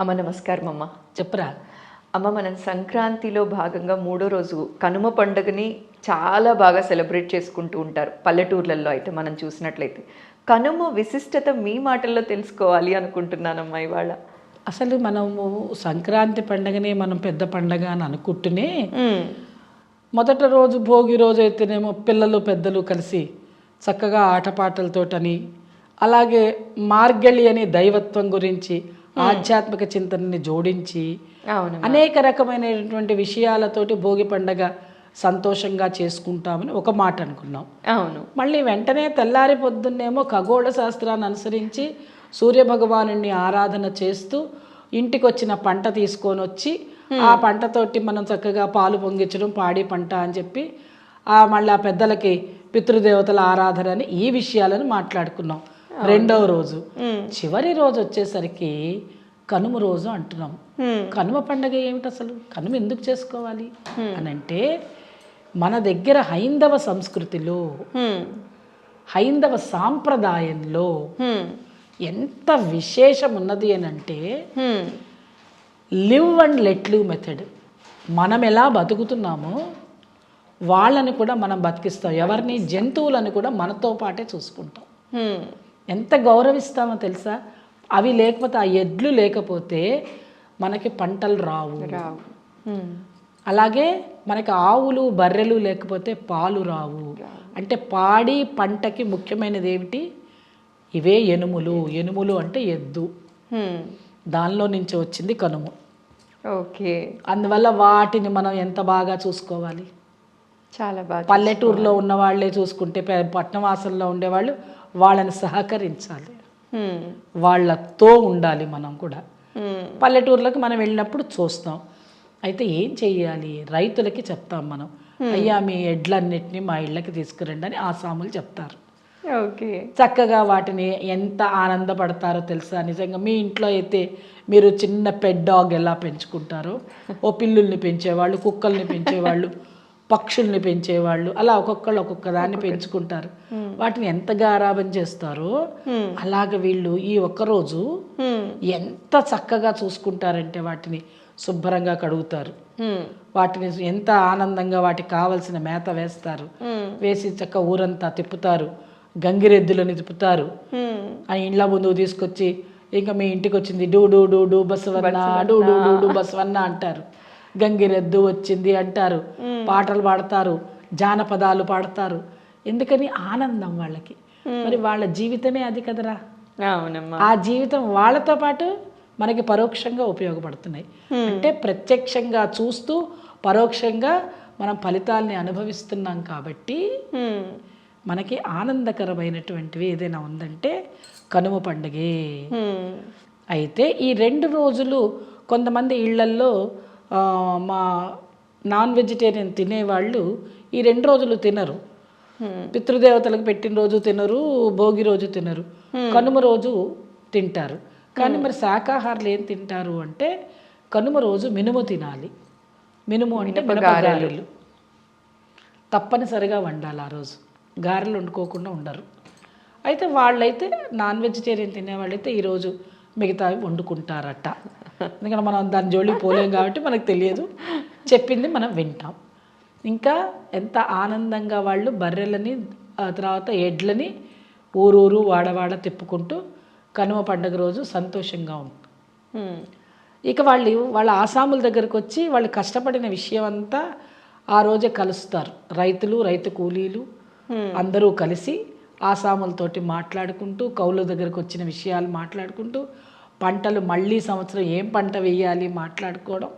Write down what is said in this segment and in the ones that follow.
అమ్మ నమస్కారం అమ్మ. చెప్పరా. అమ్మ మనం సంక్రాంతిలో భాగంగా మూడో రోజు కనుమ పండుగని చాలా బాగా సెలబ్రేట్ చేసుకుంటూ ఉంటారు పల్లెటూర్లలో అయితే మనం చూసినట్లయితే. కనుమ విశిష్టత మీ మాటల్లో తెలుసుకోవాలి అనుకుంటున్నానమ్మా ఇవాళ. అసలు మనము సంక్రాంతి పండగనే మనం పెద్ద పండగ అని అనుకుంటూనే మొదటి రోజు భోగి రోజు అయితేనేమో పిల్లలు పెద్దలు కలిసి చక్కగా ఆటపాటలతోటని, అలాగే మార్గళి అనే దైవత్వం గురించి ఆధ్యాత్మిక చింతనని జోడించి అవును. అనేక రకమైనటువంటి విషయాలతోటి భోగి పండగ సంతోషంగా చేసుకుంటామని ఒక మాట అనుకున్నాం. అవును. మళ్ళీ వెంటనే తెల్లారి పొద్దున్నేమో ఖగోళ శాస్త్రాన్ని అనుసరించి సూర్యభగవాను ఆరాధన చేస్తూ ఇంటికి వచ్చిన పంట తీసుకొని వచ్చి ఆ పంటతోటి మనం చక్కగా పాలు పొంగించడం, పాడి పంట అని చెప్పి మళ్ళీ ఆ పెద్దలకి పితృదేవతల ఆరాధన అని ఈ విషయాలను మాట్లాడుకున్నాం. రెండవ రోజు చివరి రోజు వచ్చేసరికి కనుమ రోజు అంటున్నాం. కనుమ పండగ ఏమిటి అసలు? కనుమ ఎందుకు చేసుకోవాలి అని అంటే, మన దగ్గర హైందవ సంస్కృతిలో, హైందవ సాంప్రదాయంలో ఎంత విశేషం ఉన్నది అని అంటే, live and let live method. మనం ఎలా బతుకుతున్నామో వాళ్ళని కూడా మనం బతికిస్తాం. ఎవరిని? జంతువులను కూడా మనతో పాటే చూసుకుంటాం. ఎంత గౌరవిస్తామో తెలుసా? అవి లేకపోతే, ఆ ఎడ్లు లేకపోతే మనకి పంటలు రావు. అలాగే మనకి ఆవులు బర్రెలు లేకపోతే పాలు రావు. అంటే పాడి పంటకి ముఖ్యమైనది ఏమిటి? ఇవే ఎనుములు. ఎనుములు అంటే ఎద్దు. దానిలో నుంచి వచ్చింది కనుమ. ఓకే. అందువల్ల వాటిని మనం ఎంత బాగా చూసుకోవాలి. చాలా బాగా. పల్లెటూరులో ఉన్న వాళ్ళే చూసుకుంటే, పట్టణవాసంలో ఉండేవాళ్ళు వాళ్ళని సహకరించాలి, వాళ్ళతో ఉండాలి. మనం కూడా పల్లెటూర్లకు మనం వెళ్ళినప్పుడు చూస్తాం. అయితే ఏం చెయ్యాలి? రైతులకి చెప్తాం మనం, అయ్యా మీ ఎడ్లన్నిటిని మా ఇళ్ళకి తీసుకురండి అని ఆసాములు చెప్తారు. ఓకే. చక్కగా వాటిని ఎంత ఆనందపడతారో తెలుసా? నిజంగా మీ ఇంట్లో అయితే మీరు చిన్న పెట్ డాగ్ ఎలా పెంచుకుంటారో, ఓ పిల్లుల్ని పెంచేవాళ్ళు, కుక్కల్ని పెంచేవాళ్ళు, పక్షుల్ని పెంచేవాళ్ళు, అలా ఒక్కొక్కళ్ళు ఒక్కొక్క దాన్ని పెంచుకుంటారు. వాటిని ఎంత గారాబం చేస్తారో అలాగ వీళ్ళు ఈ ఒక్కరోజు ఎంత చక్కగా చూసుకుంటారంటే, వాటిని శుభ్రంగా కడుగుతారు, వాటిని ఎంత ఆనందంగా వాటికి కావలసిన మేత వేస్తారు, వేసి చక్క ఊరంతా తిప్పుతారు, గంగిరెద్దులని తిప్పుతారు. ఆ ఇండ్ల ముందుకు తీసుకొచ్చి, ఇంకా మీ ఇంటికి వచ్చింది డూ డూ డూ డూ బసవన్న, డూ డూ డూ డూ బసవన్న అంటారు. గంగిరెద్దు వచ్చింది అంటారు, పాటలు పాడతారు, జానపదాలు పాడతారు. ఎందుకని? ఆనందం వాళ్ళకి. మరి వాళ్ళ జీవితమే అది కదరా. అవునమ్మా. ఆ జీవితం వాళ్ళతో పాటు మనకి పరోక్షంగా ఉపయోగపడుతున్నాయి. అంటే ప్రత్యక్షంగా చూస్తూ పరోక్షంగా మనం ఫలితాలని అనుభవిస్తున్నాం. కాబట్టి మనకి ఆనందకరమైనటువంటివి ఏదైనా ఉందంటే కనుమ పండుగే. అయితే ఈ 2 రోజులు కొంతమంది ఇళ్లల్లో మా నాన్ వెజిటేరియన్ తినేవాళ్ళు ఈ 2 రోజులు తినరు. పితృదేవతలకు పెట్టిన రోజు తినరు, భోగి రోజు తినరు, కనుమ రోజు తింటారు. కానీ మరి శాకాహారులు ఏం తింటారు అంటే, కనుమ రోజు మినుము తినాలి. మినుము అంటే మినపగారెలు తప్పనిసరిగా వండాలి. ఆ రోజు గారెలు వండుకోకుండా ఉండరు. అయితే వాళ్ళైతే నాన్ వెజిటేరియన్ తినేవాళ్ళైతే ఈరోజు మిగతావి వండుకుంటారట. ఎందుకంటే మనం దాని జోలికి పోలేం కాబట్టి మనకు తెలియదు, చెప్పింది మనం వింటాం. ఇంకా ఎంత ఆనందంగా వాళ్ళు బర్రెలని, తర్వాత ఎడ్లని ఊరూరు వాడవాడ తిప్పుకుంటూ కనుమ పండుగ రోజు సంతోషంగా ఉంటారు. ఇక వాళ్ళ ఆసాముల దగ్గరకు వచ్చి వాళ్ళు కష్టపడిన విషయం అంతా ఆ రోజే కలుస్తారు. రైతులు, రైతు కూలీలు అందరూ కలిసి ఆసాములతోటి మాట్లాడుకుంటూ, కౌలు దగ్గరకు వచ్చిన విషయాలు మాట్లాడుకుంటూ, పంటలు మళ్ళీ సంవత్సరం ఏం పంట వేయాలి మాట్లాడుకోవడం,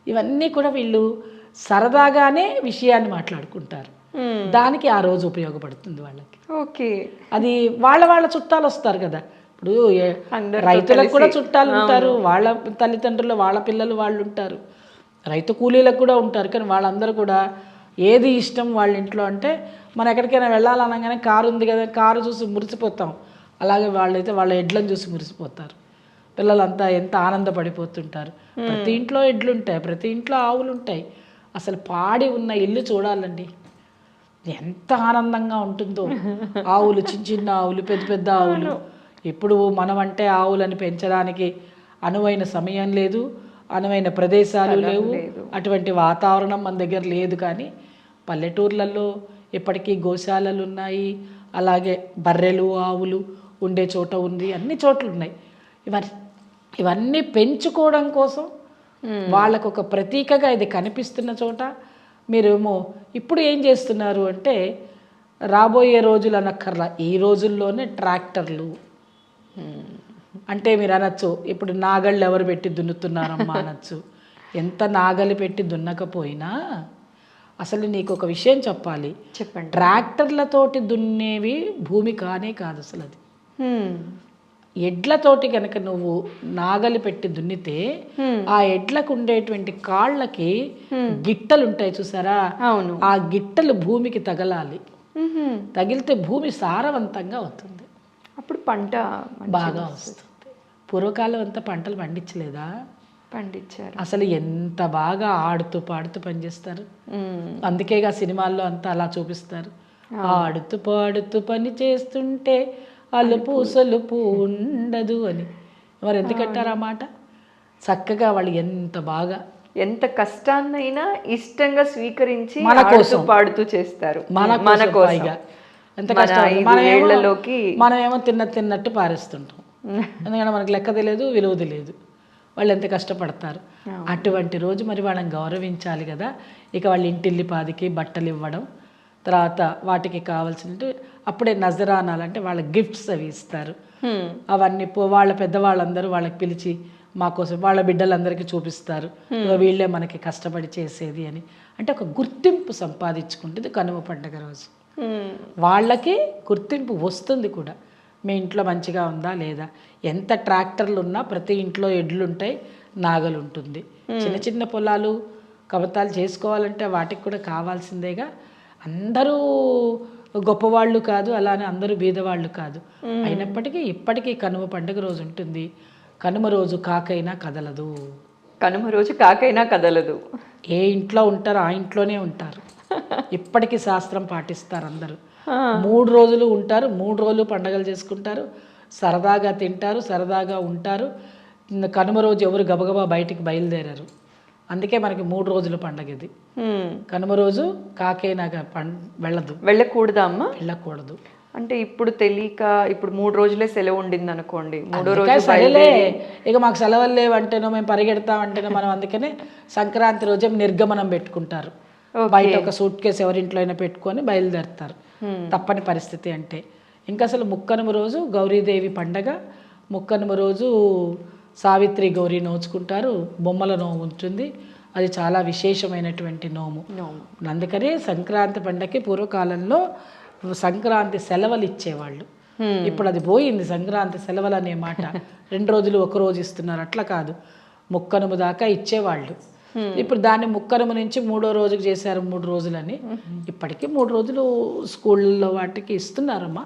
ఇవన్నీ కూడా వీళ్ళు సరదాగానే విషయాన్ని మాట్లాడుకుంటారు. దానికి ఆ రోజు ఉపయోగపడుతుంది వాళ్ళకి. ఓకే. అది వాళ్ళ చుట్టాలు వస్తారు కదా. ఇప్పుడు రైతులకు కూడా చుట్టాలు ఉంటారు, వాళ్ళ తల్లిదండ్రులు, వాళ్ళ పిల్లలు వాళ్ళు ఉంటారు, రైతు కూలీలకు కూడా ఉంటారు. కానీ వాళ్ళందరూ కూడా ఏది ఇష్టం వాళ్ళ ఇంట్లో అంటే, మనం ఎక్కడికైనా వెళ్ళాలనగానే కారు ఉంది కదా, కారు చూసి మురిసిపోతాం. అలాగే వాళ్ళైతే వాళ్ళ ఎడ్లను చూసి మురిసిపోతారు. పిల్లలంతా ఎంత ఆనందపడిపోతుంటారు. ప్రతి ఇంట్లో ఎడ్లు ఉంటాయి, ప్రతి ఇంట్లో ఆవులు ఉంటాయి. అసలు పాడి ఉన్న ఇల్లు చూడాలండి, ఎంత ఆనందంగా ఉంటుందో. ఆవులు, చిన్న చిన్న ఆవులు, పెద్ద పెద్ద ఆవులు. ఇప్పుడు మనం అంటే ఆవులని పెంచడానికి అనువైన సమయం లేదు, అనువైన ప్రదేశాలు లేవు, అటువంటి వాతావరణం మన దగ్గర లేదు. కానీ పల్లెటూర్లలో ఇప్పటికీ గోశాలలు ఉన్నాయి, అలాగే బర్రెలు ఆవులు ఉండే చోట ఉంది, అన్ని చోట్ల ఉన్నాయి. ఇవన్నీ పెంచుకోవడం కోసం వాళ్ళకు ఒక ప్రతీకగా ఇది కనిపిస్తున్న చోట మీరేమో ఇప్పుడు ఏం చేస్తున్నారు అంటే, రాబోయే రోజులు అనక్కర్లా, ఈ రోజుల్లోనే ట్రాక్టర్లు. అంటే మీరు అనొచ్చు, ఇప్పుడు నాగళ్ళు ఎవరు పెట్టి దున్నుతున్నారమ్మా అనొచ్చు. ఎంత నాగలి పెట్టి దున్నకపోయినా అసలు నీకు ఒక విషయం చెప్పాలి, చెప్పండి. ట్రాక్టర్లతోటి దున్నేవి భూమి కానే కాదు అసలు. అది ఎడ్లతోటి కనుక నువ్వు నాగలి పెట్టి దున్నితే ఆ ఎడ్లకు ఉండేటువంటి కాళ్ళకి గిట్టలు ఉంటాయి చూసారా, అవును, ఆ గిట్టలు భూమికి తగలాలి. తగిలితే భూమి సారవంతంగా అవుతుంది, అప్పుడు పంట బాగా వస్తుంది. పూర్వకాలం అంతా పంటలు పండించలేదా? పండించారు. అసలు ఎంత బాగా ఆడుతూ పాడుతూ పనిచేస్తారు. అందుకేగా సినిమాల్లో అంతా అలా చూపిస్తారు, ఆడుతూ పాడుతూ పని చేస్తుంటే అలుపు సొలుపు ఉండదు అని. మరి ఎందుకంటారు ఆ మాట? చక్కగా వాళ్ళు ఎంత బాగా, ఎంత కష్టాన్నైనా ఇష్టంగా స్వీకరించి మన కోసం పాడుతూ చేస్తారు. మన కోసం ఎంత కష్టం. మనమేమో తిన్నట్టు పారేస్తుంటాం, ఎందుకంటే మనకు లెక్క తెలియదు, విలువ తెలియదు. వాళ్ళు ఎంత కష్టపడతారు. అటువంటి రోజు మరి వాళ్ళని గౌరవించాలి కదా. ఇక వాళ్ళ ఇంటిల్లిపాదికి బట్టలు ఇవ్వడం, తర్వాత వాటికి కావాల్సినట్టు అప్పుడే నజరానాలు అంటే వాళ్ళ గిఫ్ట్స్ అవి ఇస్తారు. అవన్నీ వాళ్ళ పెద్దవాళ్ళందరూ వాళ్ళకి పిలిచి మా కోసం వాళ్ళ బిడ్డలందరికీ చూపిస్తారు, వీళ్ళే మనకి కష్టపడి చేసేది అని. అంటే ఒక గుర్తింపు సంపాదించుకుంటుంది కనుమ పండుగ రోజు. వాళ్ళకి గుర్తింపు వస్తుంది కూడా, మీ ఇంట్లో మంచిగా ఉందా లేదా. ఎంత ట్రాక్టర్లు ఉన్నా ప్రతి ఇంట్లో ఎడ్లు ఉంటాయి, నాగలు ఉంటుంది. చిన్న చిన్న పొలాలు కబతాలు చేసుకోవాలంటే వాటికి కూడా కావాల్సిందేగా. అందరూ గొప్పవాళ్ళు కాదు, అలానే అందరూ బీదవాళ్ళు కాదు. అయినప్పటికీ ఇప్పటికీ కనుమ పండుగ రోజు ఉంటుంది. కనుమ రోజు కాకైనా కదలదు. కనుమ రోజు కాకైనా కదలదు. ఏ ఇంట్లో ఉంటారో ఆ ఇంట్లోనే ఉంటారు. ఇప్పటికీ శాస్త్రం పాటిస్తారు అందరూ. 3 రోజులు ఉంటారు, 3 రోజులు పండగలు చేసుకుంటారు, సరదాగా తింటారు, సరదాగా ఉంటారు. కనుమ రోజు ఎవరు గబగబా బయటికి బయలుదేరారు. అందుకే మనకి 3 రోజుల పండగ ఇది. కనుమ రోజు కాకేనాగా వెళ్ళకూడదా అమ్మ? వెళ్ళకూడదు. అంటే ఇప్పుడు తెలియక ఇప్పుడు 3 రోజులే సెలవు ఉండింది అనుకోండి, 3వ రోజు సరేలే ఇక మాకు సెలవులు లేవంటేనో మేము పరిగెడతామంటేనో మనం అందుకనే సంక్రాంతి రోజే నిర్గమనం పెట్టుకుంటారు. బయట ఒక సూట్ కేసు ఎవరింట్లో అయినా పెట్టుకొని బయలుదేరుతారు, తప్పని పరిస్థితి అంటే. ఇంకా అసలు ముక్కనుమ రోజు గౌరీదేవి పండగ. ముక్కనుమ రోజు సావిత్రి గౌరీ నోచుకుంటారు, బొమ్మల నోము ఉంటుంది. అది చాలా విశేషమైనటువంటి నోము. అందుకనే సంక్రాంతి పండగకి పూర్వకాలంలో సంక్రాంతి సెలవులు ఇచ్చేవాళ్ళు. ఇప్పుడు అది పోయింది, సంక్రాంతి సెలవులు అనే మాట. 2 రోజులు 1 రోజు ఇస్తున్నారు, అట్లా కాదు, ముక్కనుమ దాకా ఇచ్చేవాళ్ళు. ఇప్పుడు దాన్ని ముక్కనుమ నుంచి 3వ రోజుకి చేశారు, 3 రోజులని. ఇప్పటికీ 3 రోజులు స్కూళ్ళల్లో వాటికి ఇస్తున్నారమ్మా.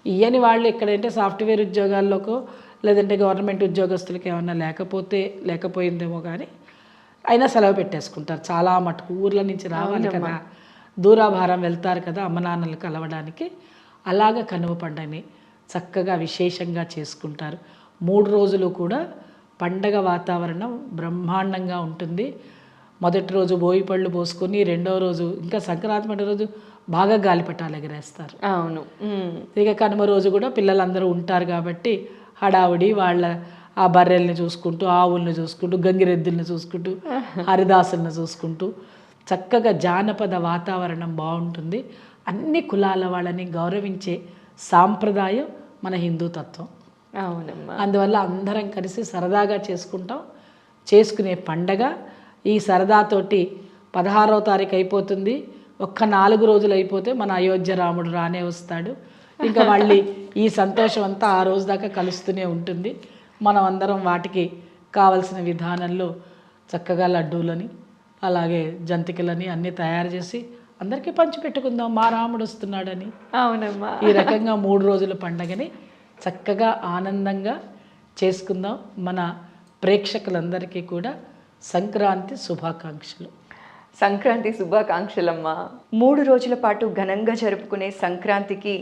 ఇయ్యని వాళ్ళు ఎక్కడంటే సాఫ్ట్వేర్ ఉద్యోగాల్లోకో లేదంటే గవర్నమెంట్ ఉద్యోగస్తులకి ఏమన్నా లేకపోయిందేమో కానీ అయినా సెలవు పెట్టేసుకుంటారు. చాలా మటుకు ఊర్ల నుంచి రావాలి కదా, దూరాభారం వెళ్తారు కదా అమ్మ నాన్నలు కలవడానికి. అలాగ కనుమ పండుగని చక్కగా విశేషంగా చేసుకుంటారు. 3 రోజులు కూడా పండగ వాతావరణం బ్రహ్మాండంగా ఉంటుంది. మొదటి రోజు భోగిపళ్ళు పోసుకొని, 2వ రోజు ఇంకా సంక్రాంతి పండుగ రోజు బాగా గాలిపటాలు ఎగరేస్తారు. అవును. ఇక కనుమ రోజు కూడా పిల్లలందరూ ఉంటారు కాబట్టి హడావుడి, వాళ్ళ ఆ బర్రెల్ని చూసుకుంటూ, ఆవుల్ని చూసుకుంటూ, గంగిరెద్దుల్ని చూసుకుంటూ, హరిదాసుల్ని చూసుకుంటూ చక్కగా జానపద వాతావరణం బాగుంటుంది. అన్ని కులాల వాళ్ళని గౌరవించే సాంప్రదాయం మన హిందూ తత్వం. అవునమ్మా. అందువల్ల అందరం కలిసి సరదాగా చేసుకునే పండగ. ఈ సరదాతోటి 16వ తారీఖు అయిపోతుంది. ఒక్క 4 రోజులు అయిపోతే మన అయోధ్య రాముడు రానే వస్తాడు. ఇంకా మళ్ళీ ఈ సంతోషం అంతా ఆ రోజు దాకా కలుస్తూనే ఉంటుంది. మనం అందరం వాటికి కావలసిన విధానంలో చక్కగా లడ్డూలని అలాగే జంతికలని అన్నీ తయారు చేసి అందరికీ పంచిపెట్టుకుందాం, మా రాముడు వస్తున్నాడని. అవునమ్మా. ఈ రకంగా 3 రోజుల పండగని చక్కగా ఆనందంగా చేసుకుందాం. మన ప్రేక్షకులందరికీ కూడా సంక్రాంతి శుభాకాంక్షలు. సంక్రాంతి శుభాకాంక్షలమ్మా. 3 రోజుల పాటు ఘనంగా జరుపుకునే సంక్రాంతికి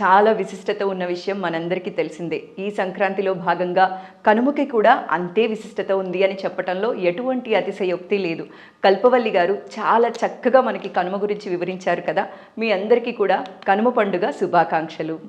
చాలా విశిష్టత ఉన్న విషయం మనందరికీ తెలిసిందే. ఈ సంక్రాంతిలో భాగంగా కనుమకి కూడా అంతే విశిష్టత ఉంది అని చెప్పటంలో ఎటువంటి అతిశయోక్తి లేదు. కల్పవల్లి గారు చాలా చక్కగా మనకి కనుమ గురించి వివరించారు కదా. మీ అందరికీ కూడా కనుమ పండుగ శుభాకాంక్షలు.